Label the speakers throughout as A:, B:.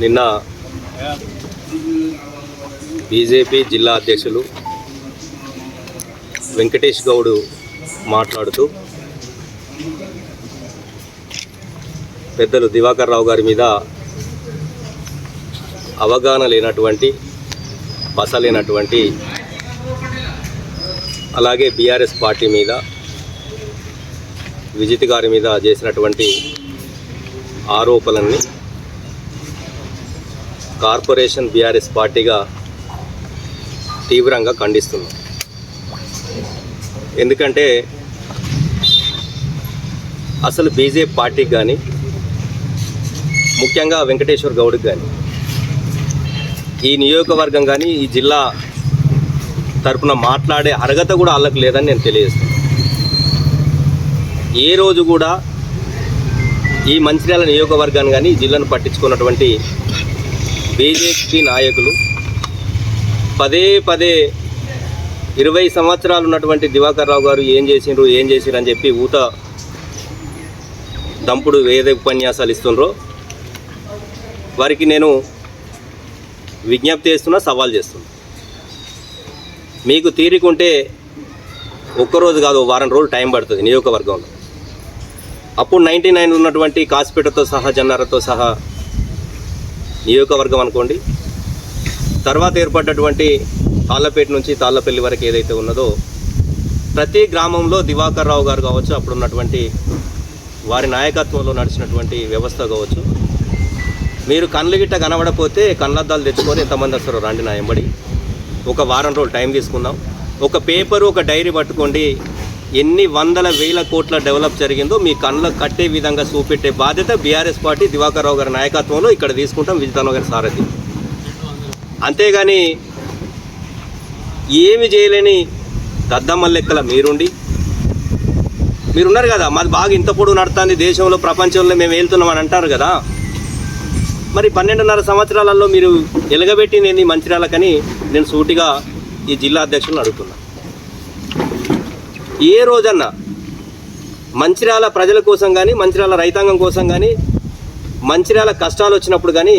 A: నిన్న బీజేపీ జిల్లా అధ్యక్షులు వెంకటేష్ గౌడ్ మాట్లాడుతూ పెద్దలు దివాకర్ రావు గారి మీద అవగాహన లేనటువంటి బస లేనటువంటి అలాగే బీఆర్ఎస్ పార్టీ మీద విజిత్ గారి మీద చేసినటువంటి ఆరోపణల్ని కార్పొరేషన్ బీఆర్ఎస్ పార్టీగా తీవ్రంగా ఖండిస్తున్నాం. ఎందుకంటే అసలు బీజేపీ పార్టీకి కానీ ముఖ్యంగా వెంకటేశ్వర్ గౌడ్కి కానీ ఈ నియోజకవర్గం కానీ ఈ జిల్లా తరపున మాట్లాడే అర్హత కూడా వాళ్ళకు లేదని నేను తెలియజేస్తున్నాను. ఏ రోజు కూడా ఈ మంచిర్యాల నియోజకవర్గాన్ని కానీ ఈ జిల్లాను పట్టించుకున్నటువంటి బీజేపీ నాయకులు పదే 20 సంవత్సరాలు ఉన్నటువంటి దివాకర్ రావు గారు ఏం చేసిండ్రు అని చెప్పి ఊత దంపుడు ఏదైతే ఉపన్యాసాలు ఇస్తుండ్రో వారికి నేను విజ్ఞప్తి చేస్తున్నా, సవాల్ చేస్తున్నా. మీకు తీరికుంటే ఒక్కరోజు కాదు, వారం రోజులు టైం పడుతుంది నియోజకవర్గంలో. అప్పుడు 99 ఉన్నటువంటి కాసిపేటతో సహా జన్నారతో సహా నియోజకవర్గం అనుకోండి. తర్వాత ఏర్పడ్డటువంటి తాళ్ళపేట నుంచి తాళ్ళపల్లి వరకు ఏదైతే ఉన్నదో ప్రతి గ్రామంలో దివాకర్ రావు గారు కావచ్చు, అప్పుడు ఉన్నటువంటి వారి నాయకత్వంలో నడిచినటువంటి వ్యవస్థ కావచ్చు, మీరు కళ్ళు గిట్ట కనబడపోతే కళ్ళద్దాలు తెచ్చుకొని ఎంతమంది వస్తారో రండి నా ఎంబడి. ఒక వారం రోజులు టైం తీసుకుందాం. ఒక పేపరు ఒక డైరీ పట్టుకోండి. ఎన్ని వందల వేల కోట్ల డెవలప్ జరిగిందో మీ కళ్ళకు కట్టే విధంగా చూపెట్టే బాధ్యత బీఆర్ఎస్ పార్టీ దివాకర్ రావు గారి నాయకత్వంలో ఇక్కడ తీసుకుంటాం, విజితరావు గారి సారథి. అంతేగాని ఏమి చేయలేని దద్దమ్మ లెక్కల మీరున్నారు కదా, మాది బాగా ఇంత పొడుగు నడుతుంది దేశంలో ప్రపంచంలో మేము వెళ్తున్నామని అంటారు కదా. మరి 12.5 సంవత్సరాలలో మీరు ఎలగబెట్టింది మంచిర్యాలకని నేను సూటిగా ఈ జిల్లా అధ్యక్షులను అడుగుతున్నా. ఏ రోజన్నా మంచిర్యాల ప్రజల కోసం కానీ మంచిర్యాల రైతాంగం కోసం కానీ మంచిర్యాల కష్టాలు వచ్చినప్పుడు కానీ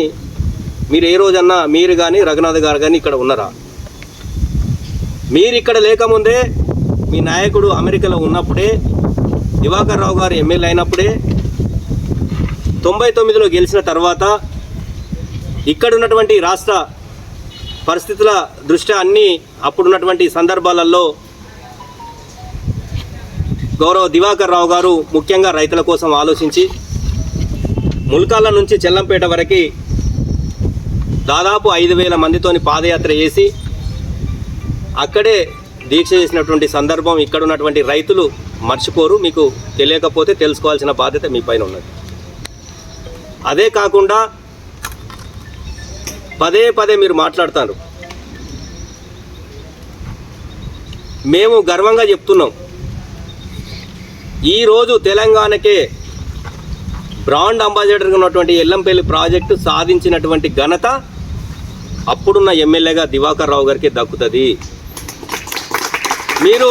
A: మీరు ఏ రోజన్నా మీరు కానీ రఘునాథ్ గారు కానీ ఇక్కడ ఉన్నారా? మీరు ఇక్కడ లేకముందే మీ నాయకుడు అమెరికాలో ఉన్నప్పుడే, దివాకర్ రావు గారు ఎమ్మెల్యే అయినప్పుడే, 99లో గెలిచిన తర్వాత ఇక్కడ ఉన్నటువంటి రాష్ట్ర పరిస్థితుల దృష్ట్యా అన్నీ అప్పుడున్నటువంటి సందర్భాలలో గౌరవ దివాకర్ రావు గారు ముఖ్యంగా రైతుల కోసం ఆలోచించి ముల్కాల నుంచి చెల్లంపేట వరకు దాదాపు 5,000 మందితోని పాదయాత్ర చేసి అక్కడే దీక్ష చేసినటువంటి సందర్భం ఇక్కడ ఉన్నటువంటి రైతులు మర్చిపోరు. మీకు తెలియకపోతే తెలుసుకోవాల్సిన బాధ్యత మీ పైన ఉన్నది. అదే కాకుండా పదే మీరు మాట్లాడతారు. మేము గర్వంగా చెప్తున్నాం, ఈరోజు తెలంగాణకే బ్రాండ్ అంబాసిడర్గా ఉన్నటువంటి ఎల్లంపల్లి ప్రాజెక్టు సాధించినటువంటి ఘనత అప్పుడున్న ఎమ్మెల్యేగా దివాకర్ రావు గారికి దక్కుతుంది. మీరు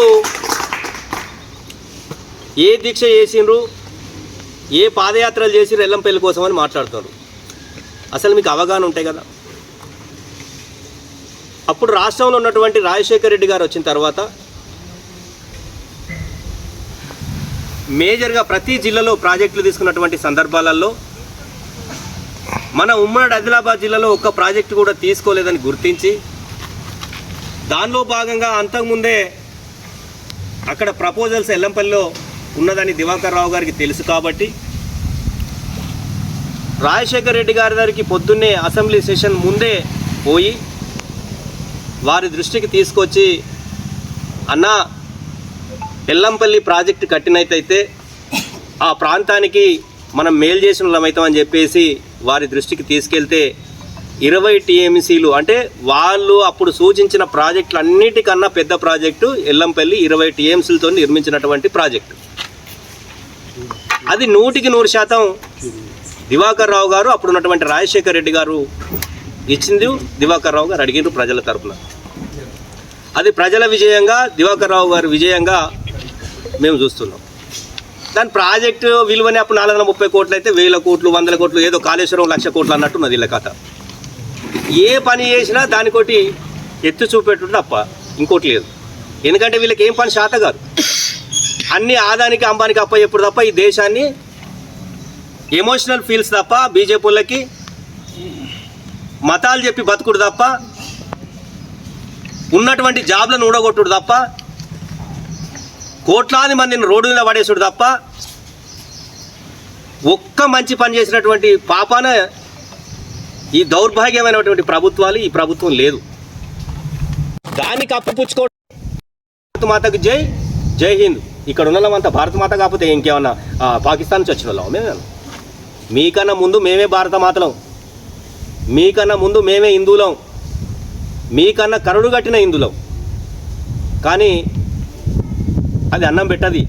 A: ఏ దీక్ష చేసిండ్రు, ఏ పాదయాత్రలు చేసిర్రు ఎల్లంపల్లి కోసం అని మాట్లాడుతున్నారు. అసలు మీకు అవగాహన ఉంటాయి కదా. అప్పుడు రాష్ట్రంలో ఉన్నటువంటి రాజశేఖర్ రెడ్డి గారు వచ్చిన తర్వాత మేజర్గా ప్రతి జిల్లాలో ప్రాజెక్టులు తీసుకున్నటువంటి సందర్భాలలో మన ఉమ్మడి ఆదిలాబాద్ జిల్లాలో ఒక్క ప్రాజెక్టు కూడా తీసుకోలేదని గుర్తించి దానిలో భాగంగా అంతకుముందే అక్కడ ప్రపోజల్స్ ఎల్లంపల్లిలో ఉన్నదని దివాకర్ రావు గారికి తెలుసు కాబట్టి రాజశేఖర్ రెడ్డి గారి దగ్గరికి పొద్దున్నే అసెంబ్లీ సెషన్ ముందే పోయి వారి దృష్టికి తీసుకొచ్చి, అన్నా ఎల్లంపల్లి ప్రాజెక్టు కట్టినట్టయితే ఆ ప్రాంతానికి మనం మేలు చేసిన వాళ్ళమవుతామని చెప్పేసి వారి దృష్టికి తీసుకెళ్తే 20 టీఎంసీలు అంటే వాళ్ళు అప్పుడు సూచించిన ప్రాజెక్టులు అన్నిటికన్నా పెద్ద ప్రాజెక్టు ఎల్లంపల్లి 20 టీఎంసీలతో నిర్మించినటువంటి ప్రాజెక్టు. అది 100% దివాకర్ రావు గారు అప్పుడున్నటువంటి రాజశేఖర్ రెడ్డి గారు ఇచ్చింది, దివాకర్ రావు గారు అడిగినారు ప్రజల తరపున. అది ప్రజల విజయంగా, దివాకర్ రావు గారి విజయంగా మేము చూస్తున్నాం. దాని ప్రాజెక్టు విలువని అప్పుడు 430 కోట్లు అయితే 1000 కోట్లు 100 కోట్లు ఏదో కాళేశ్వరం 1,00,000 కోట్లు అన్నట్టున్నది వీళ్ళ కథ. ఏ పని చేసినా దానికోటి ఎత్తు చూపెట్టుడు తప్ప ఇంకోటి లేదు. ఎందుకంటే వీళ్ళకి ఏం పని శాత కాదు. అన్ని ఆదానికి అంబానికి అప్ప ఎప్పుడు తప్ప ఈ దేశాన్ని ఎమోషనల్ ఫీల్స్ తప్ప బీజేపీ వాళ్ళకి మతాలు చెప్పి బతుకుడు తప్ప ఉన్నటువంటి జాబ్లను ఊడగొట్టుడు తప్ప కోట్లాది మందిని రోడ్డు మీద పడేసుడు తప్ప ఒక్క మంచి పని చేసినటువంటి పాపాన ఈ దౌర్భాగ్యమైనటువంటి ప్రభుత్వాలు ఈ ప్రభుత్వం లేదు. దానికి అప్పుపుచ్చుకోవడం భారత మాతకు జై జై హింద్. ఇక్కడ ఉన్న వాళ్ళంతా భారత మాత కాకపోతే ఇంకేమన్నా పాకిస్తాన్ నుంచి వచ్చిన వాళ్ళం మేము. మీకన్నా ముందు మేమే భారత మాతలం, మీకన్నా ముందు మేమే హిందువులం, మీకన్నా కరుడు కట్టిన హిందువులం. కానీ అది అన్నం పెట్టది.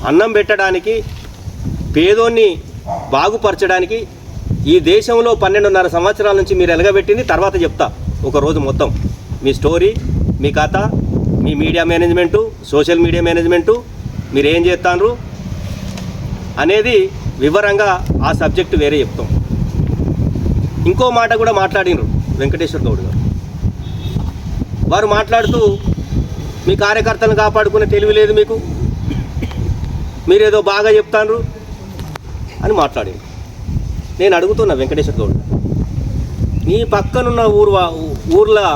A: అన్నం పెట్టడానికి పేదోన్ని బాగుపరచడానికి ఈ దేశంలో 12.5 సంవత్సరాల నుంచి మీరు ఎలగబెట్టింది తర్వాత చెప్తా ఒకరోజు మొత్తం మీ స్టోరీ, మీ కథ, మీ media management, social media management, మీరు ఏం చేస్తాను అనేది వివరంగా ఆ సబ్జెక్టు వేరే చెప్తాం. ఇంకో మాట కూడా మాట్లాడినరు వెంకటేశ్వర గౌడ్ గారు. వారు మాట్లాడుతూ మీ కార్యకర్తలను కాపాడుకునే తెలివి లేదు మీకు, మీరేదో బాగా చెప్తాను అని మాట్లాడింది. నేను అడుగుతున్నా వెంకటేశ్వర గౌడ్, నీ పక్కనున్న ఊర్లో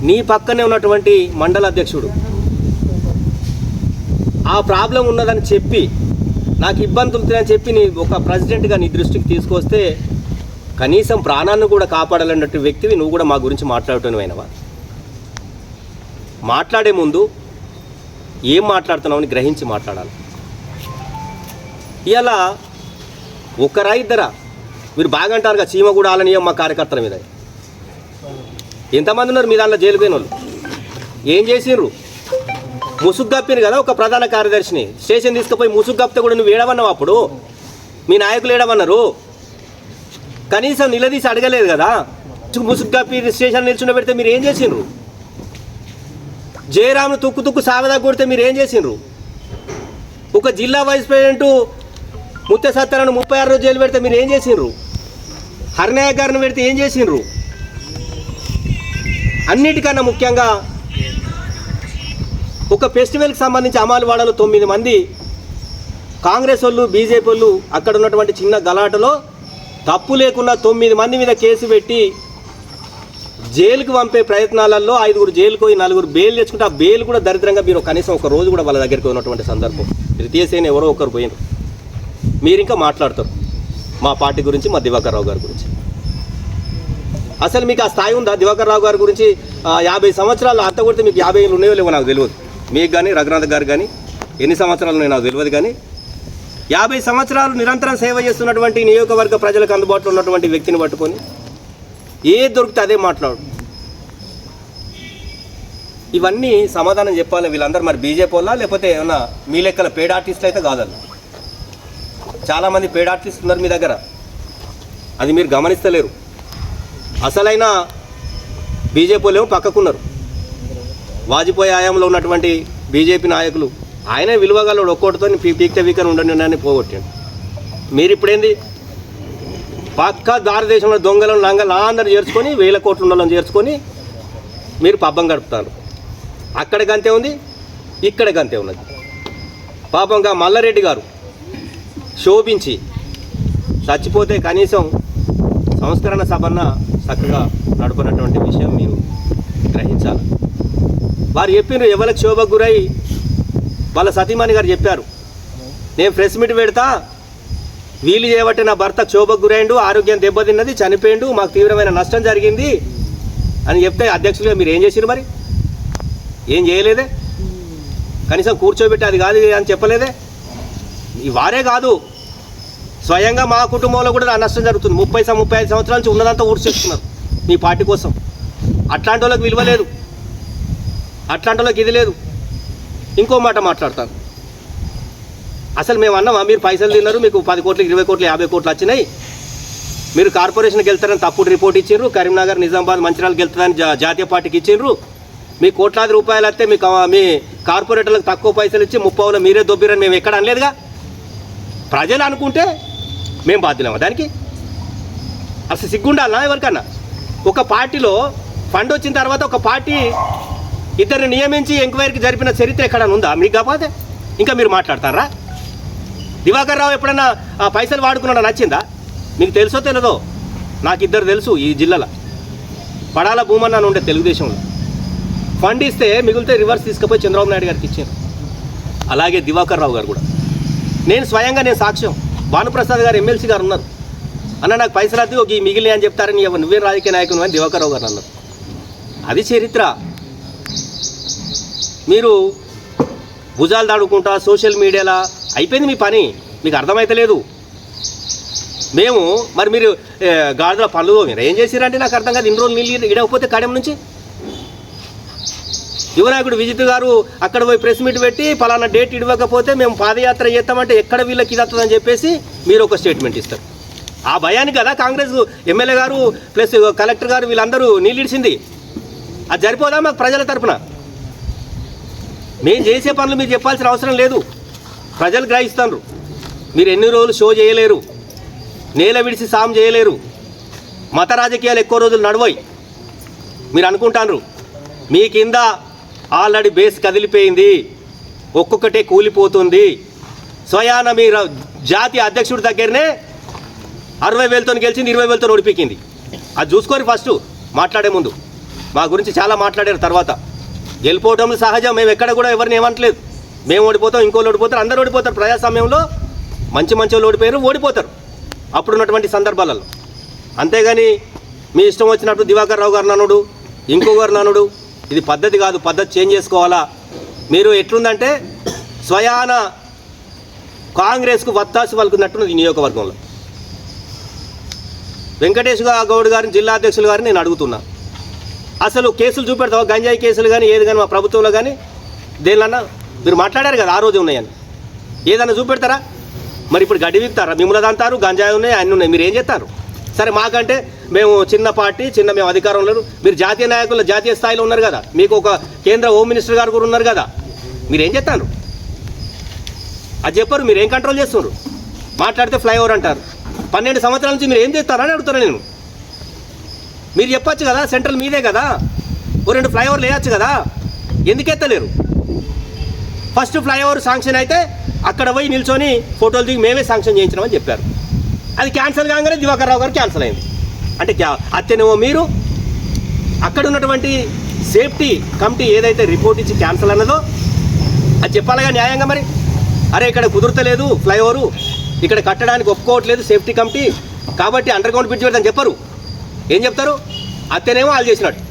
A: నీ పక్కనే ఉన్నటువంటి మండల అధ్యక్షుడు ఆ ప్రాబ్లం ఉన్నదని చెప్పి నాకు ఇబ్బందులు అని చెప్పి నీ ఒక ప్రెసిడెంట్గా నీ దృష్టికి తీసుకొస్తే కనీసం ప్రాణాన్ని కూడా కాపాడాలన్నట్టు వ్యక్తివి నువ్వు కూడా మా గురించి మాట్లాడుతున్నవైనవా? మాట్లాడే ముందు ఏం మాట్లాడుతున్నావని గ్రహించి మాట్లాడాలి. ఇలా ఒకరా ఇద్దరా మీరు బాగా అంటారుగా చీమ కూడా ఆలనీయం మా కార్యకర్తల మీద. ఎంతమంది ఉన్నారు మీ దాంట్లో జైలు పోయిన వాళ్ళు? ఏం చేసిండ్రు? ముసుగు కప్పిరు కదా ఒక ప్రధాన కార్యదర్శిని స్టేషన్ తీసుకుపోయి ముసుగు కప్పితే కూడా నువ్వు ఏడవన్నావు. అప్పుడు మీ నాయకులు ఏడవన్నారు, కనీసం నిలదీసి అడగలేదు కదా. ముసుగు కప్పి స్టేషన్ నిల్చుండ పెడితే మీరు ఏం చేసిండ్రు? జయరామ్ను తుక్కు సాగదా కొడితే మీరు ఏం చేసిండ్రు? ఒక జిల్లా వైస్ ప్రెసిడెంట్ ముత్య సత్యనారాయణ 36 రోజులు జైలు పెడితే మీరు ఏం చేసిండ్రు? హరినాయక్ గారిని పెడితే ఏం చేసిండ్రు? అన్నిటికన్నా ముఖ్యంగా ఒక ఫెస్టివల్కి సంబంధించి అమాలవాడలో 9 మంది కాంగ్రెస్ వాళ్ళు బీజేపీ వాళ్ళు అక్కడ ఉన్నటువంటి చిన్న గలాటలో తప్పు లేకుండా 9 మంది మీద కేసు పెట్టి జైలుకు పంపే ప్రయత్నాలలో 5 జైలుకు పోయి 4 బెయిల్ తెచ్చుకుంటే ఆ బెయిల్ కూడా దరిద్రంగా మీరు కనీసం ఒక రోజు కూడా వాళ్ళ దగ్గరికి ఉన్నటువంటి సందర్భం. తృతీయ సేన ఎవరో ఒకరు పోయినారు. మీరు ఇంకా మాట్లాడతారు మా పార్టీ గురించి, మా దివాకర్ రావు గారి గురించి. అసలు మీకు ఆ స్థాయి ఉందా? దివాకర్ రావు గారి గురించి 50 సంవత్సరాలు అత్త కొడితే మీకు 50 ఏళ్ళు ఉన్నాయో లేవో నాకు తెలియదు. మీకు కానీ రఘునాథ్ గారు కానీ ఎన్ని సంవత్సరాలు ఉన్నాయో నాకు తెలియదు. కానీ 50 సంవత్సరాలు నిరంతరం సేవ చేస్తున్నటువంటి నియోజకవర్గ ప్రజలకు అందుబాటులో ఉన్నటువంటి వ్యక్తిని పట్టుకొని ఏ దొరికితే అదే మాట్లాడు. ఇవన్నీ సమాధానం చెప్పాలి వీళ్ళందరూ. మరి బీజేపీ వాళ్ళ లేకపోతే ఏమన్నా మీ లెక్కల పేడ్ ఆర్టిస్టులు అయితే కాదన్న. చాలామంది పేడ్ ఆర్టిస్టులు ఉన్నారు మీ దగ్గర, అది మీరు గమనిస్తలేరు. అసలైన బీజేపీ వాళ్ళు ఏమో పక్కకున్నారు. వాజ్పేయి హయాంలో ఉన్నటువంటి బీజేపీ నాయకులు ఆయనే విలువగలడు ఒక్కోటితో పీక్తే వీకని ఉండని పోగొట్టాడు. మీరు ఇప్పుడేంది పక్క భారతదేశంలో దొంగలను లంగలు అందరూ చేర్చుకొని 1000 కోట్ల ఉన్నోళ్ళని చేర్చుకొని మీరు పబ్బం గడుపుతారు. అక్కడ గంతే ఉంది, ఇక్కడ గంతే ఉన్నది. పాపంగా మల్లారెడ్డి గారు శోభించి చచ్చిపోతే కనీసం సంస్కరణ సభన్న చక్కగా నడుపునటువంటి విషయం మీరు గ్రహించాలి. వారు చెప్పిన ఎవరికి శోభకు గురై వాళ్ళ సతీమణి గారు చెప్పారు, నేను ప్రెస్ మీట్ పెడతా, వీలు చేయబట్టి నా భర్త క్షోభకు గురైండు, ఆరోగ్యం దెబ్బతిన్నది, చనిపోయిండు, మాకు తీవ్రమైన నష్టం జరిగింది అని చెప్తే అధ్యక్షులుగా మీరు ఏం చేసిరు? మరి ఏం చేయలేదే? కనీసం కూర్చోబెట్టి అది కాదు అని చెప్పలేదే? వారే కాదు, స్వయంగా మా కుటుంబంలో కూడా నా నష్టం జరుగుతుంది. 35 సంవత్సరాల నుంచి ఉన్నదంతా ఊడ్చేస్తున్నారు మీ పార్టీ కోసం. అట్లాంటి వాళ్ళకి విలువ లేదు, అట్లాంటి వాళ్ళకి ఇది లేదు. ఇంకో మాట మాట్లాడతాను. అసలు మేము అన్నామా మీరు పైసలు తిన్నారు, మీకు 10 కోట్లు 20 కోట్లు 50 కోట్లు వచ్చినాయి, మీరు కార్పొరేషన్కి వెళ్తారని తప్పుడు రిపోర్ట్ ఇచ్చిండ్రు, కరీంనగర్ నిజామాబాద్ మంచిర్యాలకు వెళ్తారని జాతీయ పార్టీకి ఇచ్చిండ్రు, మీ కోట్లాది రూపాయలు వస్తే మీ కార్పొరేటర్లకు తక్కువ పైసలు ఇచ్చి 30లో మీరే దొబ్బిరని మేము ఎక్కడ అనలేదుగా. ప్రజలు అనుకుంటే మేము బాధ్యులేమా దానికి? అసలు సిగ్గుండాలనా ఎవరికన్నా? ఒక పార్టీలో ఫండ్ వచ్చిన తర్వాత ఒక పార్టీ ఇద్దరిని నియమించి ఎంక్వైరీకి జరిపిన చరిత్ర ఎక్కడన్నా ఉందా మీకు? కాకపోతే ఇంకా మీరు మాట్లాడతారా? దివాకర్ రావు ఎప్పుడన్నా ఆ పైసలు వాడుకున్నాడో నచ్చిందా మీకు? తెలుసో తెలియదో, నాకు ఇద్దరు తెలుసు ఈ జిల్లాలో. పడాల భూమన్న అని ఉండే తెలుగుదేశంలో ఫండ్ ఇస్తే మిగిలితే రివర్స్ తీసుకుపోయి చంద్రబాబు నాయుడు గారికి ఇచ్చాను. అలాగే దివాకర్ రావు గారు కూడా నేను స్వయంగా సాక్ష్యం. భానుప్రసాద్ గారు ఎమ్మెల్సీ గారు ఉన్నారు, అన్న నాకు పైసలు వద్దు ఒక మిగిలిన అని చెప్తారని నువ్వే రాజకీయ నాయకుడు అని దివాకర్ రావు గారు అన్నారు. అది చరిత్ర. మీరు భుజాలు దాడుకుంటా సోషల్ మీడియాలో అయిపోయింది మీ పని, మీకు అర్థమైతలేదు. మరి మీరు గాడిదల పనులు మీరు ఏం చేసిరంటే నాకు అర్థం కాదు. ఇన్ని రోజులు నీళ్ళు ఇడకపోతే కడెం నుంచి యువనాయకుడు విజిత్ గారు అక్కడ పోయి ప్రెస్ మీట్ పెట్టి పలానా డేట్ ఇవ్వకపోతే మేము పాదయాత్ర చేస్తామంటే ఎక్కడ వీళ్ళకి ఇది వస్తుందని చెప్పేసి మీరు ఒక స్టేట్మెంట్ ఇస్తారు. ఆ భయానికి కదా కాంగ్రెస్ ఎమ్మెల్యే గారు ప్లస్ కలెక్టర్ గారు వీళ్ళందరూ నీళ్ళు ఇడిచింది. అది సరిపోదా మాకు ప్రజల తరఫున? మేము చేసే పనులు మీరు చెప్పాల్సిన అవసరం లేదు, ప్రజలు గ్రహిస్తారు. మీరు ఎన్ని రోజులు షో చేయలేరు, నేల విడిచి సాము చేయలేరు, మత రాజకీయాలు ఎక్కువ రోజులు నడవయి. మీరు అనుకుంటారు మీ కింద ఆల్రెడీ బేస్ కదిలిపోయింది, ఒక్కొక్కటే కూలిపోతుంది. స్వయాన మీరు జాతీయ అధ్యక్షుడి దగ్గరనే 60,000తో గెలిచింది, 20,000తో ఓడిపోయింది. అది చూసుకొని ఫస్ట్ మాట్లాడే ముందు. మా గురించి చాలా మాట్లాడారు తర్వాత. గెలిపోవటం సహజం, మేము ఎక్కడ కూడా ఎవరిని ఏమంటలేదు. మేము ఓడిపోతాం, ఇంకోళ్ళు ఓడిపోతారు, అందరూ ఓడిపోతారు. ప్రజాస్వామ్యంలో మంచి వాళ్ళు ఓడిపోతారు అప్పుడున్నటువంటి సందర్భాలలో. అంతేగాని మీ ఇష్టం వచ్చినట్టు దివాకర్ రావు గారు నానుడు, ఇంకో గారు నానుడు, ఇది పద్ధతి కాదు. పద్ధతి చేంజ్ చేసుకోవాలా. మీరు ఎట్లుందంటే స్వయాన కాంగ్రెస్కు వత్తాసు పలుకున్నట్టు ఈ నియోజకవర్గంలో. వెంకటేష్ గౌడ్ గారిని జిల్లా అధ్యక్షులు గారిని నేను అడుగుతున్నా, అసలు కేసులు చూపెడతావా? గంజాయి కేసులు కానీ ఏది కానీ మా ప్రభుత్వంలో కానీ దేనిలన్నా మీరు మాట్లాడారు కదా ఆ రోజు ఉన్నాయని, ఏదన్నా చూపెడతారా? మరి ఇప్పుడు గడ్డి విప్తారా? మిమ్మల్ని అంటారు గంజాయి ఉన్నాయి అన్నీ ఉన్నాయి, మీరు ఏం చేస్తారు? సరే మాకంటే మేము చిన్న పార్టీ, మేము అధికారంలో, మీరు జాతీయ నాయకులు జాతీయ స్థాయిలో ఉన్నారు కదా, మీకు ఒక కేంద్ర హోమ్ మినిస్టర్ గారు కూడా ఉన్నారు కదా, మీరు ఏం చేస్తారు? అది చెప్పరు. మీరు ఏం కంట్రోల్ చేస్తున్నారు? మాట్లాడితే ఫ్లైఓవర్ అంటారు. 12 సంవత్సరాల నుంచి మీరు ఏం చేస్తారని అడుగుతాను నేను. మీరు చెప్పచ్చు కదా, సెంట్రల్ మీదే కదా, ఓ 2 ఫ్లైఓవర్లు వేయచ్చు కదా, ఎందుకు ఎత్తలేరు? ఫస్ట్ ఫ్లైఓవర్ శాంక్షన్ అయితే అక్కడ పోయి నిల్చొని ఫోటోలు దిగి మేమే శాంక్షన్ చేయించినామని చెప్పారు. అది క్యాన్సల్ కాగానే దివాకర్ రావు గారు క్యాన్సల్ అయింది. అంటే అత్తేనేమో మీరు అక్కడ ఉన్నటువంటి సేఫ్టీ కమిటీ ఏదైతే రిపోర్ట్ ఇచ్చి క్యాన్సల్ అన్నదో అది చెప్పాలిగా న్యాయంగా. మరి అరే ఇక్కడ కుదురతలేదు ఫ్లైఓవరు, ఇక్కడ కట్టడానికి ఒప్పుకోవట్లేదు సేఫ్టీ కమిటీ, కాబట్టి అండర్ గ్రౌండ్ బ్రిడ్జ్ పెడతాను చెప్పరు. ఏం చెప్తారు? అత్తేనేమో వాళ్ళు చేసినట్టు,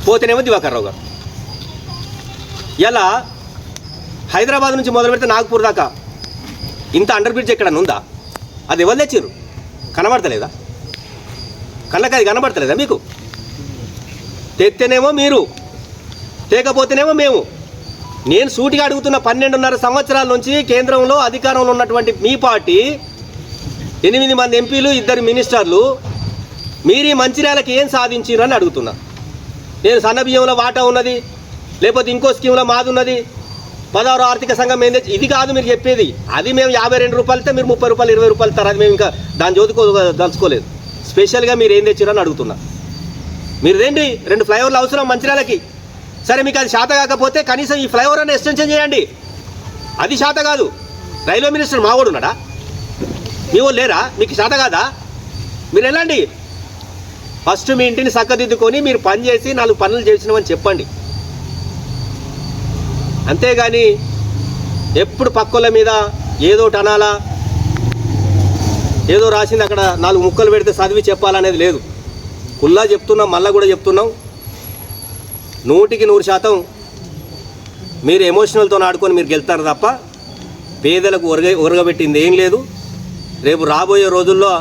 A: పోతేనేమో దివాకర్ రావు గారు. ఇలా హైదరాబాద్ నుంచి మొదలు పెడితే నాగపూర్ దాకా ఇంత అండర్ బ్రిడ్జ్ ఎక్కడన్నా ఉందా? అది ఎవరు తెచ్చారు? కనబడతలేదా? కళ్ళకి అది కనబడతలేదా మీకు? తెత్తేనేమో మీరు, తేకపోతేనేమో మేము. నేను సూటిగా అడుగుతున్న 12.5 సంవత్సరాల నుంచి కేంద్రంలో అధికారంలో ఉన్నటువంటి మీ పార్టీ 8 మంది ఎంపీలు, 2 మినిస్టర్లు, మీరు ఈ మంచిర్యాలకి ఏం సాధించారు అని అడుగుతున్నా. నేను సన్నబియ్యంలో వాటా ఉన్నది, లేకపోతే ఇంకో స్కీమ్లో మాది ఉన్నది, 16వ ఆర్థిక సంఘం ఏంది, ఇది కాదు మీరు చెప్పేది. అది మేము 52 రూపాయలతో మీరు 30 రూపాయలు 20 రూపాయలు ఇస్తారు. అది మేము ఇంకా దాని దలుచుకోలేదు. స్పెషల్గా మీరు ఏం తెచ్చారని అడుగుతున్నా. మీరు ఏంటి 2 ఫ్లైఓవర్లు అవసరం మంచిర్యాలకి. సరే మీకు అది శాత కాకపోతే కనీసం ఈ ఫ్లైఓవర్ అని ఎక్స్టెన్షన్ చేయండి. అది శాత కాదు. రైల్వే మినిస్టర్ మావాడు ఉన్నాడా? మీ వాళ్ళు లేరా? మీకు శాత కాదా? మీరు వెళ్ళండి, ఫస్ట్ మీ ఇంటిని చక్కదిద్దుకొని మీరు పని చేసి 4 పనులు చేసినామని చెప్పండి. అంతేగాని ఎప్పుడు పక్కల మీద ఏదో అనాలా, ఏదో రాసింది అక్కడ 4 ముక్కలు పెడితే చదివి చెప్పాలనేది లేదు. కుల్లా చెప్తున్నాం, మళ్ళీ కూడా చెప్తున్నాం, 100% మీరు ఎమోషనల్తో ఆడుకొని మీరు గెలుస్తారు తప్ప పేదలకు ఒరగబెట్టింది ఏం లేదు. రేపు రాబోయే రోజుల్లో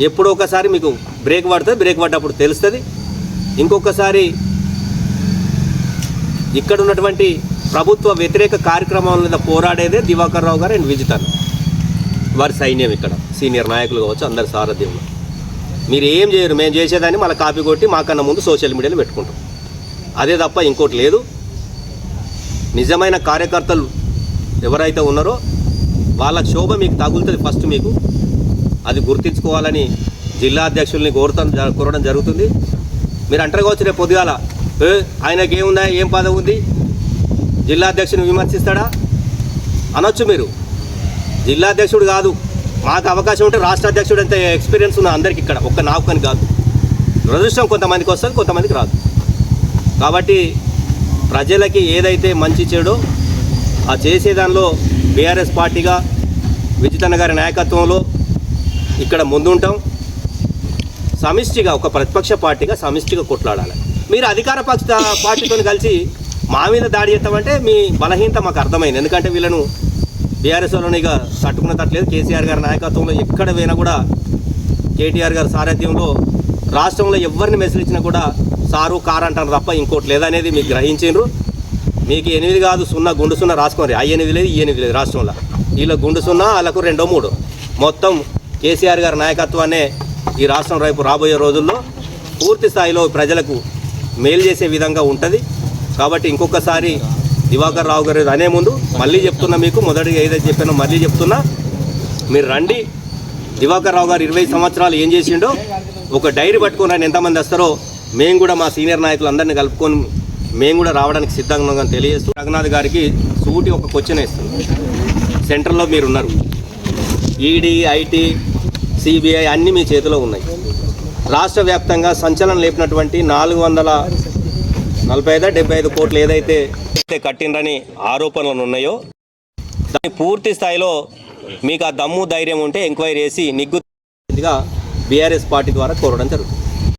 A: ఎప్పుడో ఒకసారి మీకు బ్రేక్ పడుతుంది, బ్రేక్ పడ్డప్పుడు తెలుస్తుంది. ఇంకొకసారి ఇక్కడ ఉన్నటువంటి ప్రభుత్వ వ్యతిరేక కార్యక్రమాల మీద పోరాడేదే దివాకర్ రావు గారు అండ్ విజిత్ వారి సైన్యం. ఇక్కడ సీనియర్ నాయకులు కావచ్చు, అందరి సారథ్యంలో. మీరు ఏం చేయరు, మేము చేసేదాన్ని మళ్ళీ కాపీ కొట్టి మాకన్నా ముందు సోషల్ మీడియాలో పెట్టుకుంటాం. అదే తప్ప ఇంకోటి లేదు. నిజమైన కార్యకర్తలు ఎవరైతే ఉన్నారో వాళ్ళ శోభ మీకు తగులుతుంది ఫస్ట్. మీకు అది గుర్తించుకోవాలని జిల్లా అధ్యక్షుల్ని కోరడం జరుగుతుంది. మీరు అంటారు కావచ్చు రేపు పొద్దుగాల ఆయనకి ఏముందా, ఏం పదవి ఉంది, జిల్లా అధ్యక్షుని విమర్శిస్తాడా అనొచ్చు. మీరు జిల్లా అధ్యక్షుడు కాదు, మాకు అవకాశం ఉంటే రాష్ట్ర అధ్యక్షుడు అంత ఎక్స్పీరియన్స్ ఉన్న అందరికీ ఇక్కడ, ఒక్క నాకుని కాదు. దురదృష్టం కొంతమందికి వస్తుంది, కొంతమందికి రాదు. కాబట్టి ప్రజలకి ఏదైతే మంచి చెడో ఆ చేసేదానిలో బీఆర్ఎస్ పార్టీగా విజితన్న గారి నాయకత్వంలో ఇక్కడ ముందుంటాం. సమిష్టిగా ఒక ప్రతిపక్ష పార్టీగా సమిష్టిగా కొట్లాడాలి. మీరు అధికార పక్ష పార్టీతో కలిసి మా మీద దాడి చేస్తామంటే మీ బలహీనత మాకు అర్థమైంది. ఎందుకంటే వీళ్ళను బీఆర్ఎస్ వాళ్ళని ఇక తట్టుకున్న తట్టలేదు. కేసీఆర్ గారి నాయకత్వంలో ఎక్కడ పోయినా కూడా, కేటీఆర్ గారి సారథ్యంలో రాష్ట్రంలో ఎవరిని మెసలిచ్చినా కూడా సారు కారు అంటారు తప్ప ఇంకోటి లేదనేది మీకు గ్రహించారు. మీకు 8 కాదు 0 గుండు 0 రాసుకోండి. ఆ 8 లేదు, ఈ 8 లేదు రాష్ట్రంలో. వీళ్ళ గుండు 0, వాళ్ళకు 2, 3. మొత్తం కేసీఆర్ గారి నాయకత్వాన్నే ఈ రాష్ట్రం రేపు రాబోయే రోజుల్లో పూర్తి స్థాయిలో ప్రజలకు మేలు చేసే విధంగా ఉంటుంది. కాబట్టి ఇంకొకసారి దివాకర్ రావు గారు అనే ముందు మళ్ళీ చెప్తున్నా, మీకు మొదటిగా ఏదైతే చెప్పానో మళ్ళీ చెప్తున్నా, మీరు రండి. దివాకర్ రావు గారు 20 సంవత్సరాలు ఏం చేసిండో ఒక డైరీ పట్టుకుని రండి. ఎంతమంది వస్తారో మేము కూడా మా సీనియర్ నాయకులు అందరినీ కలుపుకొని మేము కూడా రావడానికి సిద్ధంగా తెలియజేస్తూ రఘునాథ్ గారికి సూటి ఒక క్వశ్చన్ ఇస్తుంది. సెంట్రల్లో మీరున్నారు, ఈడీ, ఐటీ, సిబిఐ అన్నీ మీ చేతిలో ఉన్నాయి. రాష్ట్ర వ్యాప్తంగా సంచలనం లేపినటువంటి 445-75 కోట్లు ఏదైతే కట్టిండ్రని ఆరోపణలు ఉన్నాయో దాన్ని పూర్తి స్థాయిలో మీకు ఆ దమ్ము ధైర్యం ఉంటే ఎంక్వైరీ చేసి నిగ్గుగా బీఆర్ఎస్ పార్టీ ద్వారా కోరడం జరుగుతుంది.